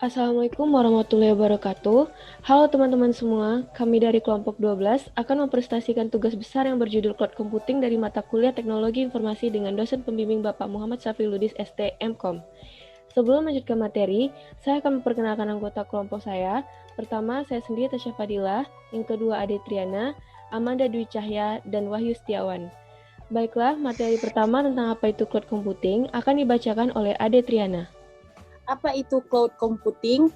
Assalamualaikum warahmatullahi wabarakatuh. Halo teman-teman semua, kami dari kelompok 12 akan mempresentasikan tugas besar yang berjudul Cloud Computing dari mata kuliah Teknologi Informasi dengan dosen pembimbing Bapak Muhammad Safiludis ST MKOM. Sebelum melanjutkan materi, saya akan memperkenalkan anggota kelompok saya. Pertama, saya sendiri Tasya Fadila, yang kedua Ade Triana, Amanda Dwi Cahya, dan Wahyu Setiawan. Baiklah, materi pertama tentang apa itu cloud computing akan dibacakan oleh Ade Triana. Apa itu cloud computing?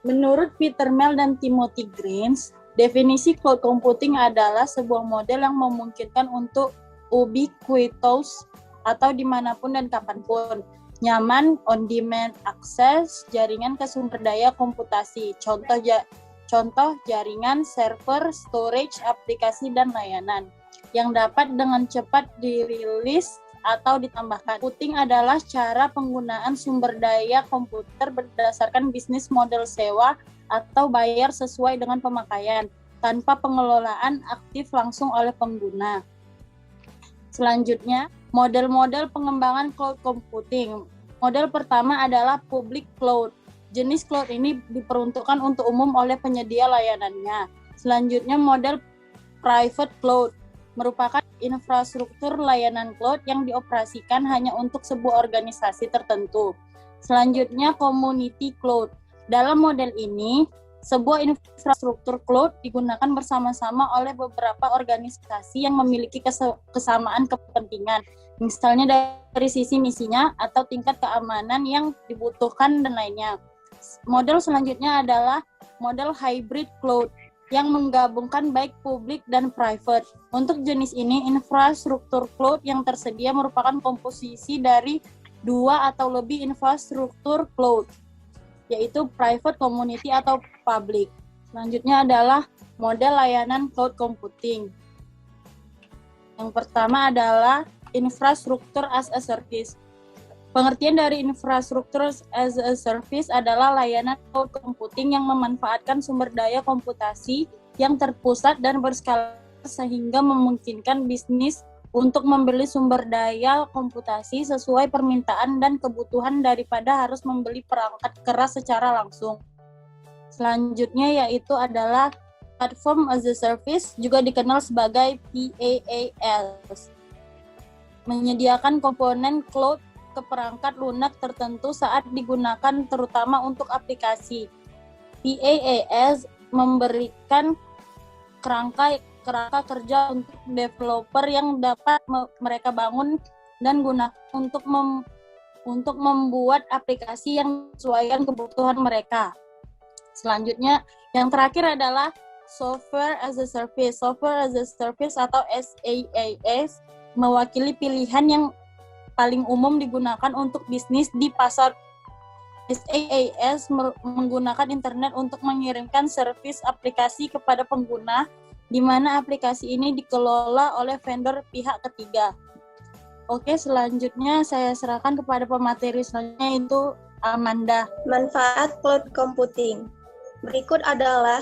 Menurut Peter Mel dan Timothy Greens, definisi cloud computing adalah sebuah model yang memungkinkan untuk ubiquitous atau dimanapun dan kapanpun, nyaman, on-demand akses jaringan ke sumber daya komputasi, contoh jaringan, server, storage, aplikasi, dan layanan, yang dapat dengan cepat dirilis atau ditambahkan. Computing adalah cara penggunaan sumber daya komputer berdasarkan bisnis model sewa atau bayar sesuai dengan pemakaian, tanpa pengelolaan aktif langsung oleh pengguna. Selanjutnya, model-model pengembangan cloud computing. Model pertama adalah public cloud. Jenis cloud ini diperuntukkan untuk umum oleh penyedia layanannya. Selanjutnya, model private cloud merupakan infrastruktur layanan cloud yang dioperasikan hanya untuk sebuah organisasi tertentu. Selanjutnya, community cloud. Dalam model ini, sebuah infrastruktur cloud digunakan bersama-sama oleh beberapa organisasi yang memiliki kesamaan kepentingan, misalnya dari sisi misinya atau tingkat keamanan yang dibutuhkan dan lainnya. Model selanjutnya adalah model hybrid cloud yang menggabungkan baik publik dan private. Untuk jenis ini, infrastruktur cloud yang tersedia merupakan komposisi dari dua atau lebih infrastruktur cloud, yaitu private, community, atau public. Selanjutnya adalah model layanan cloud computing. Yang pertama adalah infrastruktur as a service. Pengertian dari infrastruktur as a service adalah layanan cloud computing yang memanfaatkan sumber daya komputasi yang terpusat dan berskala sehingga memungkinkan bisnis untuk membeli sumber daya komputasi sesuai permintaan dan kebutuhan daripada harus membeli perangkat keras secara langsung. Selanjutnya yaitu adalah platform as a service, juga dikenal sebagai PaaS. Menyediakan komponen cloud ke perangkat lunak tertentu saat digunakan terutama untuk aplikasi. PaaS memberikan kerangka kerja untuk developer yang dapat mereka bangun dan gunakan untuk membuat aplikasi yang sesuai kebutuhan mereka. Selanjutnya, yang terakhir adalah software as a service. Software as a service atau SaaS mewakili pilihan yang paling umum digunakan untuk bisnis di pasar. SaaS menggunakan internet untuk mengirimkan servis aplikasi kepada pengguna, di mana aplikasi ini dikelola oleh vendor pihak ketiga. Oke, selanjutnya saya serahkan kepada pemateri selanjutnya, yaitu Amanda. Manfaat cloud computing. Berikut adalah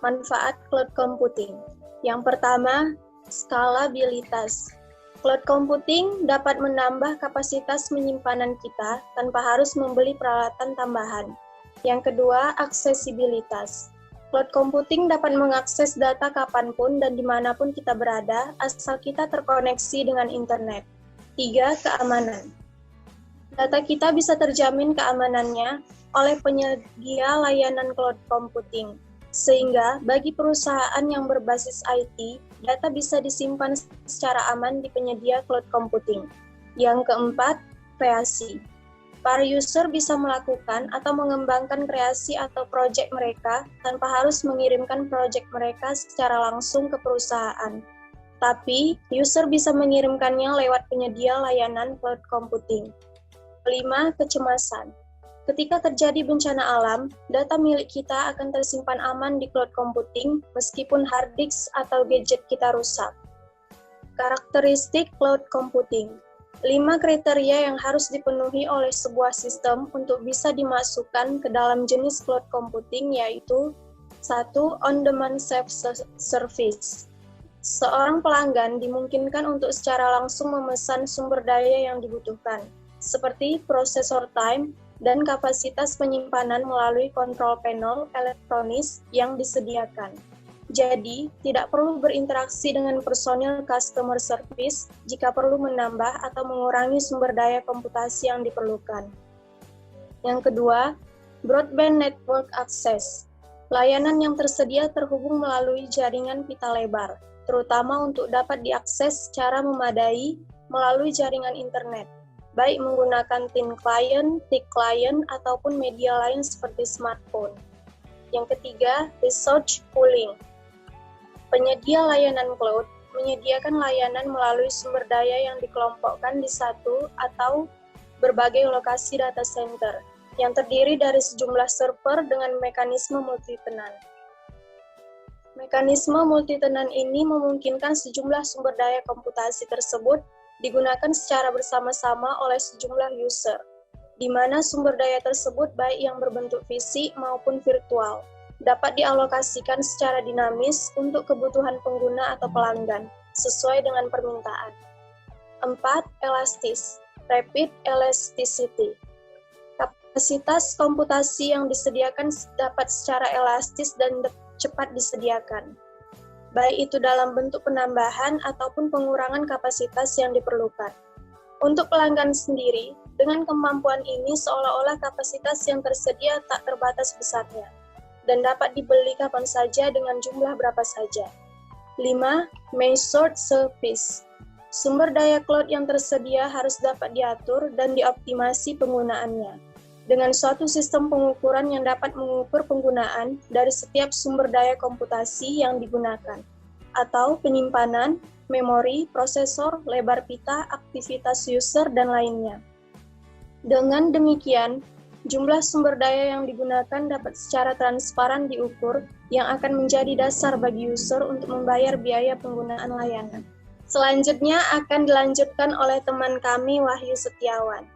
manfaat cloud computing. Yang pertama, skalabilitas. Cloud computing dapat menambah kapasitas penyimpanan kita tanpa harus membeli peralatan tambahan. Yang kedua, aksesibilitas. Cloud computing dapat mengakses data kapanpun dan dimanapun kita berada, asal kita terkoneksi dengan internet. 3. Keamanan. Data kita bisa terjamin keamanannya oleh penyedia layanan cloud computing, sehingga bagi perusahaan yang berbasis IT, data bisa disimpan secara aman di penyedia cloud computing. Yang keempat, kreasi. Para user bisa melakukan atau mengembangkan kreasi atau proyek mereka tanpa harus mengirimkan proyek mereka secara langsung ke perusahaan. Tapi, user bisa mengirimkannya lewat penyedia layanan cloud computing. 5. Kecemasan. Ketika terjadi bencana alam, data milik kita akan tersimpan aman di cloud computing meskipun hard disk atau gadget kita rusak. Karakteristik cloud computing. 5 kriteria yang harus dipenuhi oleh sebuah sistem untuk bisa dimasukkan ke dalam jenis cloud computing, yaitu 1. On-demand self-service. Seorang pelanggan dimungkinkan untuk secara langsung memesan sumber daya yang dibutuhkan, seperti prosesor time, dan kapasitas penyimpanan melalui kontrol panel elektronis yang disediakan. Jadi, tidak perlu berinteraksi dengan personil customer service jika perlu menambah atau mengurangi sumber daya komputasi yang diperlukan. Yang kedua, broadband network access. Layanan yang tersedia terhubung melalui jaringan pita lebar, terutama untuk dapat diakses secara memadai melalui jaringan internet, baik menggunakan thin client, thick client, ataupun media lain seperti smartphone. Yang ketiga, resource pooling. Penyedia layanan cloud menyediakan layanan melalui sumber daya yang dikelompokkan di satu atau berbagai lokasi data center yang terdiri dari sejumlah server dengan mekanisme multitenan. Mekanisme multitenan ini memungkinkan sejumlah sumber daya komputasi tersebut digunakan secara bersama-sama oleh sejumlah user, di mana sumber daya tersebut baik yang berbentuk fisik maupun virtual, dapat dialokasikan secara dinamis untuk kebutuhan pengguna atau pelanggan, sesuai dengan permintaan. 4. Elastis, rapid elasticity. Kapasitas komputasi yang disediakan dapat secara elastis dan cepat disediakan, baik itu dalam bentuk penambahan ataupun pengurangan kapasitas yang diperlukan. Untuk pelanggan sendiri, dengan kemampuan ini seolah-olah kapasitas yang tersedia tak terbatas besarnya, dan dapat dibeli kapan saja dengan jumlah berapa saja. 5. Measured service. Sumber daya cloud yang tersedia harus dapat diatur dan dioptimasi penggunaannya dengan suatu sistem pengukuran yang dapat mengukur penggunaan dari setiap sumber daya komputasi yang digunakan, atau penyimpanan, memori, prosesor, lebar pita, aktivitas user, dan lainnya. Dengan demikian, jumlah sumber daya yang digunakan dapat secara transparan diukur yang akan menjadi dasar bagi user untuk membayar biaya penggunaan layanan. Selanjutnya akan dilanjutkan oleh teman kami Wahyu Setiawan.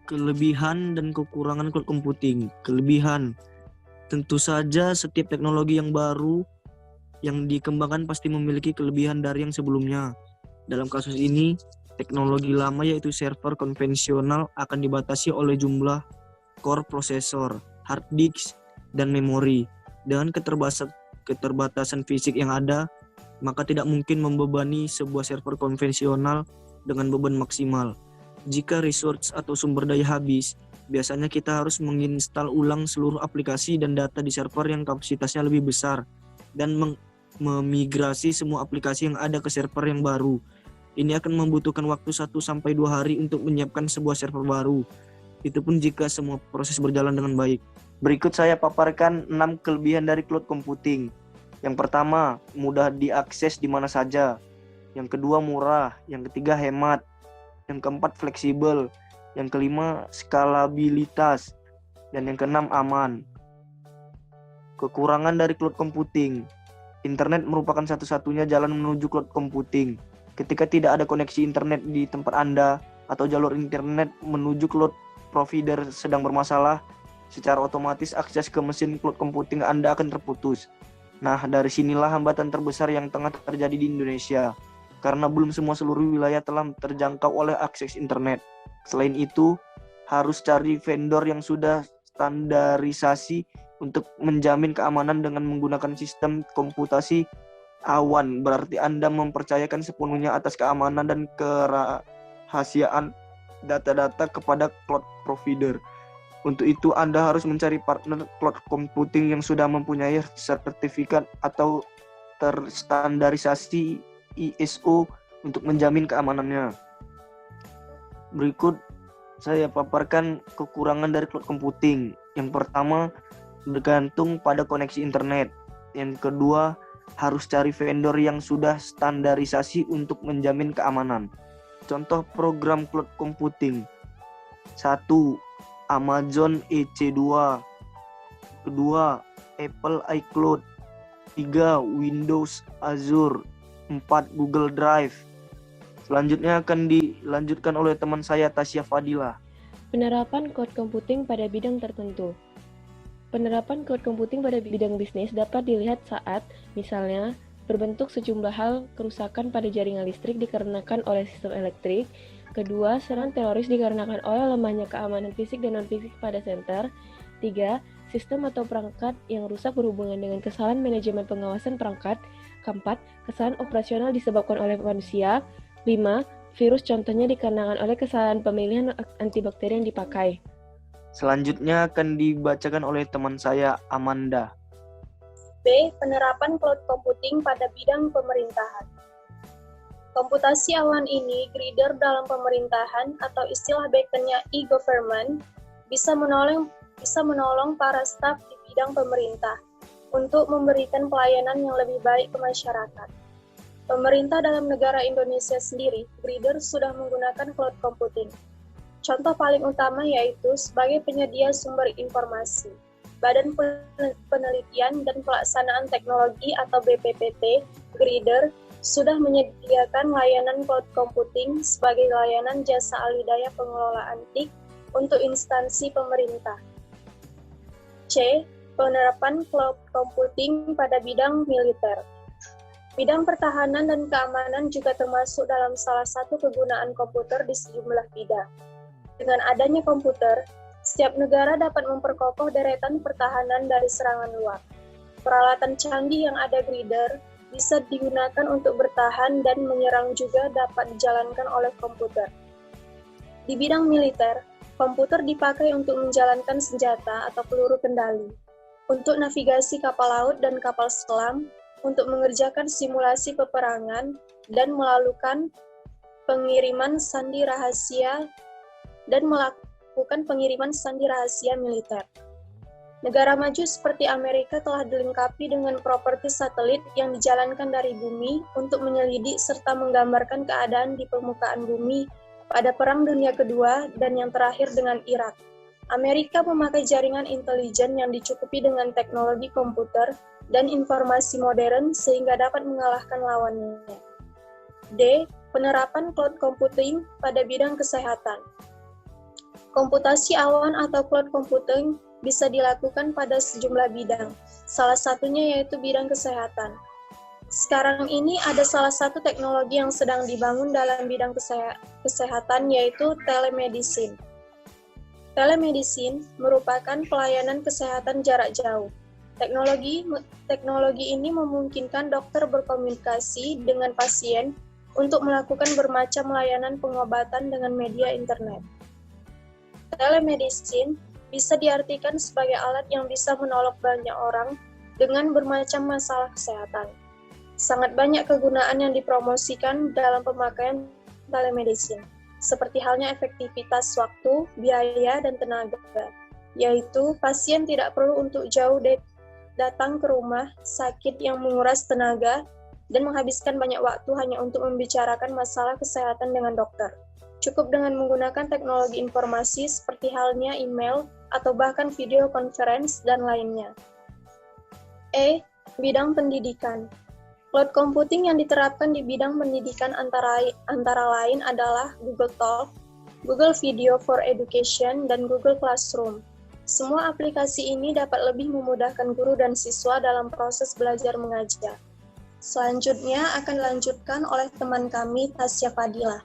Kelebihan dan kekurangan cloud computing. Kelebihan, tentu saja setiap teknologi yang baru yang dikembangkan pasti memiliki kelebihan dari yang sebelumnya. Dalam kasus ini, teknologi lama yaitu server konvensional akan dibatasi oleh jumlah core prosesor, hard disk, dan memori. Dengan keterbatasan fisik yang ada, maka tidak mungkin membebani sebuah server konvensional dengan beban maksimal. Jika resource atau sumber daya habis, biasanya kita harus menginstal ulang seluruh aplikasi dan data di server yang kapasitasnya lebih besar dan memigrasi semua aplikasi yang ada ke server yang baru. Ini akan membutuhkan waktu 1-2 hari untuk menyiapkan sebuah server baru. Itu pun jika semua proses berjalan dengan baik. Berikut saya paparkan 6 kelebihan dari cloud computing. Yang pertama, mudah diakses di mana saja. Yang kedua, murah. Yang ketiga, hemat. Yang keempat, fleksibel. Yang kelima, skalabilitas. Dan yang keenam, aman. Kekurangan dari cloud computing. Internet merupakan satu-satunya jalan menuju cloud computing. Ketika tidak ada koneksi internet di tempat Anda atau jalur internet menuju cloud provider sedang bermasalah, secara otomatis akses ke mesin cloud computing Anda akan terputus. Nah, dari sinilah hambatan terbesar yang tengah terjadi di Indonesia. Karena belum seluruh wilayah telah terjangkau oleh akses internet. Selain itu, harus cari vendor yang sudah standarisasi untuk menjamin keamanan dengan menggunakan sistem komputasi awan. Berarti Anda mempercayakan sepenuhnya atas keamanan dan kerahasiaan data-data kepada cloud provider. Untuk itu, Anda harus mencari partner cloud computing yang sudah mempunyai sertifikat atau terstandarisasi ISO untuk menjamin keamanannya. Berikut saya paparkan kekurangan dari cloud computing. Yang pertama, bergantung pada koneksi internet. Yang kedua, harus cari vendor yang sudah standarisasi untuk menjamin keamanan. Contoh program cloud computing. 1. Amazon EC2. Kedua, Apple iCloud. 3. Windows Azure. 4. Google Drive. Selanjutnya akan dilanjutkan oleh teman saya Tasya Fadila. Penerapan cloud computing pada bidang tertentu. Penerapan cloud computing pada bidang bisnis dapat dilihat saat, misalnya, berbentuk sejumlah hal kerusakan pada jaringan listrik dikarenakan oleh sistem elektrik, Kedua, serangan teroris dikarenakan oleh lemahnya keamanan fisik dan non-fisik pada senter. 3. Sistem atau perangkat yang rusak berhubungan dengan kesalahan manajemen pengawasan perangkat. Keempat, kesalahan operasional disebabkan oleh manusia. 5. Virus contohnya dikarenakan oleh kesalahan pemilihan antibakteri yang dipakai. Selanjutnya akan dibacakan oleh teman saya, Amanda. B. Penerapan cloud computing pada bidang pemerintahan. Komputasi awan ini grider dalam pemerintahan atau istilah bekennya e-government bisa menolong para staf di bidang pemerintah untuk memberikan pelayanan yang lebih baik ke masyarakat. Pemerintah dalam negara Indonesia sendiri, grider sudah menggunakan cloud computing. Contoh paling utama yaitu sebagai penyedia sumber informasi. Badan Penelitian dan Pelaksanaan Teknologi atau BPPT, grider, sudah menyediakan layanan cloud computing sebagai layanan jasa alih-daya pengelolaan TIK untuk instansi pemerintah. C. Penerapan cloud computing pada bidang militer. Bidang pertahanan dan keamanan juga termasuk dalam salah satu kegunaan komputer di sejumlah bidang. Dengan adanya komputer, setiap negara dapat memperkokoh deretan pertahanan dari serangan luar. Peralatan canggih yang ada grider bisa digunakan untuk bertahan dan menyerang juga dapat dijalankan oleh komputer. Di bidang militer, komputer dipakai untuk menjalankan senjata atau peluru kendali, untuk navigasi kapal laut dan kapal selam, untuk mengerjakan simulasi peperangan, dan melakukan pengiriman sandi rahasia militer. Negara maju seperti Amerika telah dilengkapi dengan properti satelit yang dijalankan dari bumi untuk menyelidik serta menggambarkan keadaan di permukaan bumi pada Perang Dunia Kedua dan yang terakhir dengan Irak. Amerika memakai jaringan intelijen yang dicukupi dengan teknologi komputer dan informasi modern sehingga dapat mengalahkan lawannya. D. Penerapan cloud computing pada bidang kesehatan. Komputasi awan atau cloud computing bisa dilakukan pada sejumlah bidang, salah satunya yaitu bidang kesehatan. Sekarang ini ada salah satu teknologi yang sedang dibangun dalam bidang kesehatan yaitu telemedicine. Telemedicine merupakan pelayanan kesehatan jarak jauh. Teknologi ini memungkinkan dokter berkomunikasi dengan pasien untuk melakukan bermacam layanan pengobatan dengan media internet. Telemedicine bisa diartikan sebagai alat yang bisa menolong banyak orang dengan bermacam masalah kesehatan. Sangat banyak kegunaan yang dipromosikan dalam pemakaian telemedicine, seperti halnya efektivitas waktu, biaya, dan tenaga, yaitu pasien tidak perlu untuk jauh datang ke rumah sakit yang menguras tenaga dan menghabiskan banyak waktu hanya untuk membicarakan masalah kesehatan dengan dokter. Cukup dengan menggunakan teknologi informasi seperti halnya email atau bahkan video conference dan lainnya. E. Bidang pendidikan. Cloud computing yang diterapkan di bidang pendidikan antara lain adalah Google Talk, Google Video for Education, dan Google Classroom. Semua aplikasi ini dapat lebih memudahkan guru dan siswa dalam proses belajar mengajar. Selanjutnya akan dilanjutkan oleh teman kami, Tasya Fadila.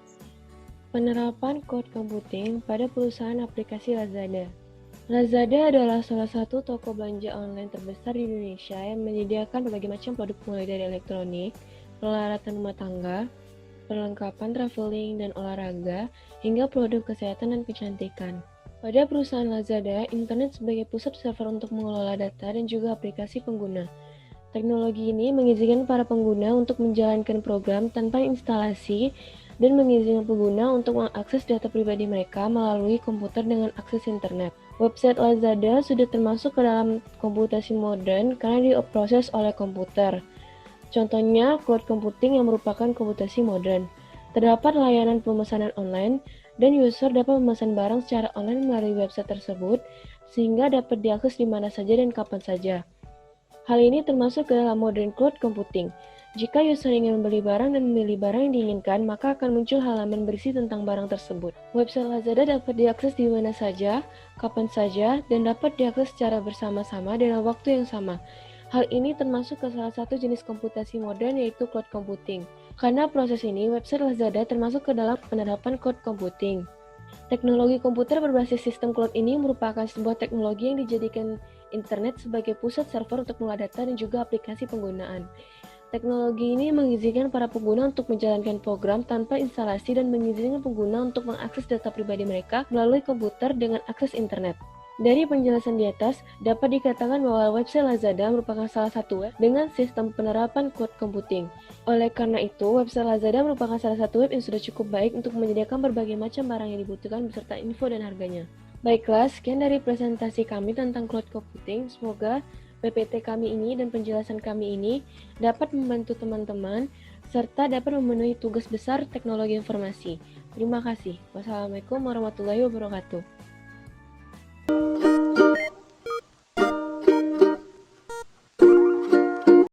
Penerapan cloud computing pada perusahaan aplikasi Lazada. Lazada adalah salah satu toko belanja online terbesar di Indonesia yang menyediakan berbagai macam produk mulai dari elektronik, peralatan rumah tangga, perlengkapan traveling dan olahraga, hingga produk kesehatan dan kecantikan. Pada perusahaan Lazada, internet sebagai pusat server untuk mengelola data dan juga aplikasi pengguna. Teknologi ini mengizinkan para pengguna untuk menjalankan program tanpa instalasi dan mengizinkan pengguna untuk mengakses data pribadi mereka melalui komputer dengan akses internet. Website Lazada sudah termasuk ke dalam komputasi modern karena diproses oleh komputer. Contohnya, cloud computing yang merupakan komputasi modern. Terdapat layanan pemesanan online dan user dapat memesan barang secara online melalui website tersebut sehingga dapat diakses di mana saja dan kapan saja. Hal ini termasuk ke dalam modern cloud computing. Jika user ingin membeli barang dan memilih barang yang diinginkan, maka akan muncul halaman berisi tentang barang tersebut. Website Lazada dapat diakses di mana saja, kapan saja, dan dapat diakses secara bersama-sama dalam waktu yang sama. Hal ini termasuk ke salah satu jenis komputasi modern yaitu cloud computing. Karena proses ini, website Lazada termasuk ke dalam penerapan cloud computing. Teknologi komputer berbasis sistem cloud ini merupakan sebuah teknologi yang dijadikan internet sebagai pusat server untuk mengolah data dan juga aplikasi penggunaan. Teknologi ini mengizinkan para pengguna untuk menjalankan program tanpa instalasi dan mengizinkan pengguna untuk mengakses data pribadi mereka melalui komputer dengan akses internet. Dari penjelasan di atas, dapat dikatakan bahwa website Lazada merupakan salah satu web dengan sistem penerapan cloud computing. Oleh karena itu, website Lazada merupakan salah satu web yang sudah cukup baik untuk menyediakan berbagai macam barang yang dibutuhkan beserta info dan harganya. Baiklah, sekian dari presentasi kami tentang cloud computing. Semoga PPT kami ini dan penjelasan kami ini dapat membantu teman-teman serta dapat memenuhi tugas besar teknologi informasi. Terima kasih. Wassalamualaikum warahmatullahi wabarakatuh.